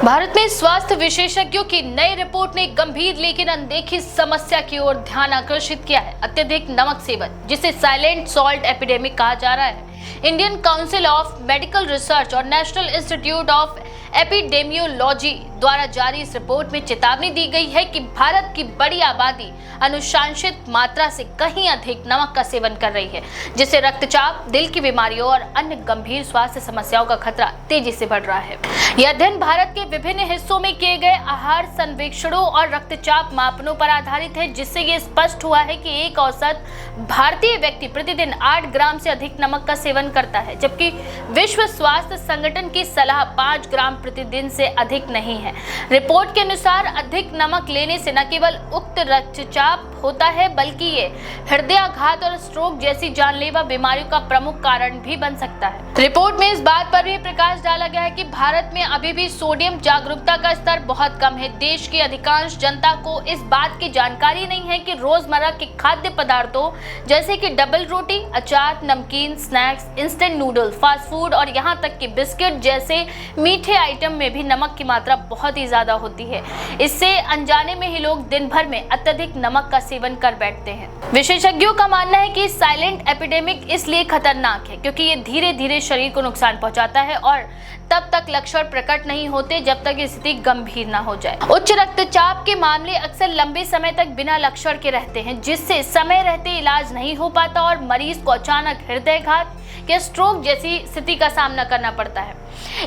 भारत में स्वास्थ्य विशेषज्ञों की नई रिपोर्ट ने गंभीर लेकिन अनदेखी समस्या की ओर ध्यान आकर्षित किया है। अत्यधिक नमक सेवन, जिसे साइलेंट सॉल्ट एपिडेमिक कहा जा रहा है। Indian council of medical research और नेशनल इंस्टीट्यूट ऑफ एपिडेमियोलॉजी द्वारा जारी इस रिपोर्ट में चेतावनी दी गई है कि भारत की बड़ी आबादी अनुशंसित मात्रा से कहीं अधिक नमक का सेवन कर रही है, जिससे रक्तचाप, दिल की बीमारियों और अन्य गंभीर स्वास्थ्य समस्याओं का खतरा तेजी से बढ़ रहा है। यह अध्ययन भारत के विभिन्न हिस्सों में किए गए आहार सर्वेक्षणों और रक्तचाप मापनों पर आधारित है, जिससे ये स्पष्ट हुआ है कि एक औसत भारतीय व्यक्ति प्रतिदिन 8 ग्राम से अधिक नमक का सेवन करता है, जबकि विश्व स्वास्थ्य संगठन की सलाह 5 ग्राम प्रतिदिन से अधिक नहीं है। रिपोर्ट के अनुसार अधिक नमक लेने से न केवल उक्त रक्तचाप होता है, बल्कि ये हृदयाघात और स्ट्रोक जैसी जानलेवा बीमारियों का प्रमुख कारण भी बन सकता है। रिपोर्ट में इस बात पर भी प्रकाश डाला गया है कि भारत में अभी भी सोडियम जागरूकता का स्तर बहुत कम है। देश की अधिकांश जनता को इस बात की जानकारी नहीं है कि रोजमर्रा के खाद्य पदार्थों जैसे कि डबल रोटी, अचार, नमकीन, snacks, instant noodles, fast food और यहाँ तक कि बिस्किट जैसे मीठे आइटम में भी नमक की मात्रा बहुत ही ज्यादा होती है। इससे अनजाने में ही लोग दिन भर में अत्यधिक नमक का सेवन कर बैठते हैं। विशेषज्ञों का मानना है कि साइलेंट एपिडेमिक इसलिए खतरनाक है क्योंकि ये धीरे धीरे शरीर को नुकसान पहुंचाता है और तब तक लक्षण प्रकट नहीं होते जब तक स्थिति गंभीर न हो जाए। उच्च रक्तचाप के मामले अक्सर लंबे समय तक बिना लक्षण के रहते हैं, जिससे समय रहते इलाज नहीं हो पाता और मरीज को अचानक हृदयाघात या स्ट्रोक जैसी स्थिति का सामना करना पड़ता है।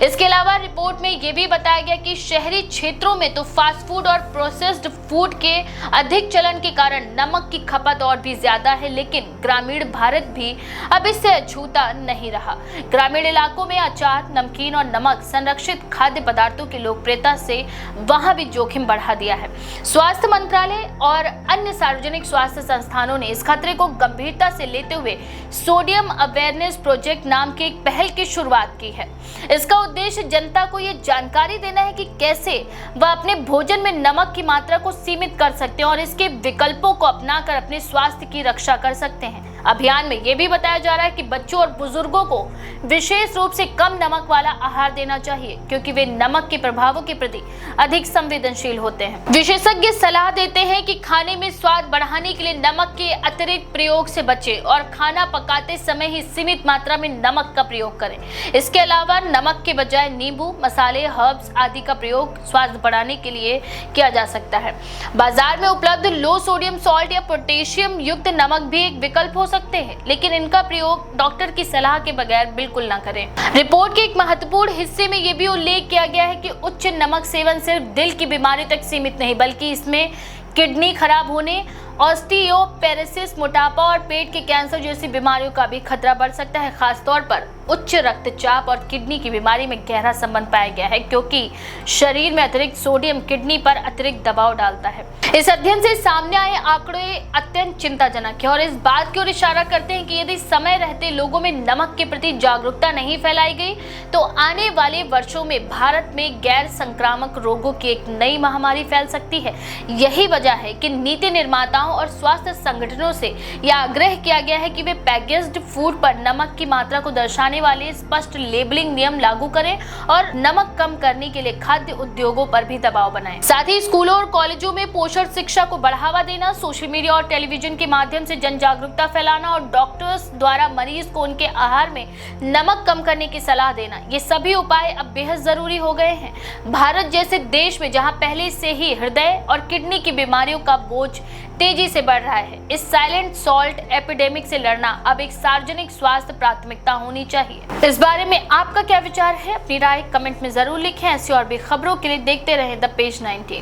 इसके अलावा रिपोर्ट में यह भी बताया गया कि शहरी क्षेत्रों में तो फास्ट फूड और प्रोसेस्ड फूड के अधिक चलन के कारण नमक की खपत और भी ज्यादा है, लेकिन ग्रामीण भारत भी अब इससे अछूता नहीं रहा। ग्रामीण इलाकों में अचार, नमकीन और नमक संरक्षित खाद्य पदार्थों की लोकप्रियता से वहां भी जोखिम बढ़ा दिया है। स्वास्थ्य मंत्रालय और अन्य सार्वजनिक स्वास्थ्य संस्थानों ने इस खतरे को गंभीरता से लेते हुए सोडियम अवेयरनेस प्रोजेक्ट नाम की एक पहल की शुरुआत की है। इसका उद्देश्य जनता को ये जानकारी देना है कि कैसे वह अपने भोजन में नमक की मात्रा को सीमित कर सकते हैं और इसके विकल्पों को अपनाकर अपने स्वास्थ्य की रक्षा कर सकते हैं। अभियान में यह भी बताया जा रहा है कि बच्चों और बुजुर्गों को विशेष रूप से कम नमक वाला आहार देना चाहिए, क्योंकि वे नमक के प्रभावों के प्रति अधिक संवेदनशील होते हैं। विशेषज्ञ सलाह देते हैं कि खाने में स्वाद बढ़ाने के लिए नमक के अतिरिक्त प्रयोग से बचें और खाना पकाते समय ही सीमित मात्रा में नमक का प्रयोग करें। इसके अलावा नमक के बजाय नींबू, मसाले, हर्ब्स आदि का प्रयोग स्वाद बढ़ाने के लिए किया जा सकता है। बाजार में उपलब्ध लो सोडियम सॉल्ट या पोटेशियम युक्त नमक भी एक विकल्प हो सकते हैं, लेकिन इनका प्रयोग डॉक्टर की सलाह के बगैर बिल्कुल ना करें। रिपोर्ट के एक महत्वपूर्ण हिस्से में यह भी उल्लेख किया गया है कि उच्च नमक सेवन सिर्फ दिल की बीमारी तक सीमित नहीं, बल्कि इसमें किडनी खराब होने, ऑस्टियोपेरोसिस, मोटापा और पेट के कैंसर जैसी बीमारियों का भी खतरा बढ़ सकता है। खासतौर पर उच्च रक्तचाप और किडनी की बीमारी में गहरा संबंध पाया गया है, क्योंकि शरीर में अतिरिक्त सोडियम किडनी पर अतिरिक्त दबाव डालता है। इस अध्ययन से सामने आए आंकड़े अत्यंत चिंताजनक है और इस बात की ओर इशारा करते हैं कि यदि समय रहते लोगों में नमक के प्रति जागरूकता नहीं फैलाई गई तो आने वाले वर्षों में भारत में गैर संक्रामक रोगों की एक नई महामारी फैल सकती है। यही वजह है कि नीति निर्माताओं और स्वास्थ्य संगठनों से यह आग्रह किया गया है कि वे पैकेज्ड फूड पर नमक की मात्रा को दर्शाने वाले स्पष्ट लेबलिंग नियम लागू करें और नमक कम करने के लिए खाद्य उद्योगों पर भी दबाव बनाएं। साथ ही स्कूलों और कॉलेजों में पोषण शिक्षा को बढ़ावा देना, सोशल मीडिया और टेलीविजन के माध्यम से जन जागरूकता फैलाना और डॉक्टर्स द्वारा मरीज को उनके आहार में नमक कम करने की सलाह देना, ये सभी उपाय अब बेहद जरूरी हो गए हैं। भारत जैसे देश में जहां पहले से ही हृदय और किडनी की बीमारियों का बोझ तेजी से बढ़ रहा है, इस साइलेंट सॉल्ट एपिडेमिक से लड़ना अब एक सार्वजनिक स्वास्थ्य प्राथमिकता होनी चाहिए। इस बारे में आपका क्या विचार है? अपनी राय कमेंट में जरूर लिखें। ऐसी और भी खबरों के लिए देखते रहें द पेज 19।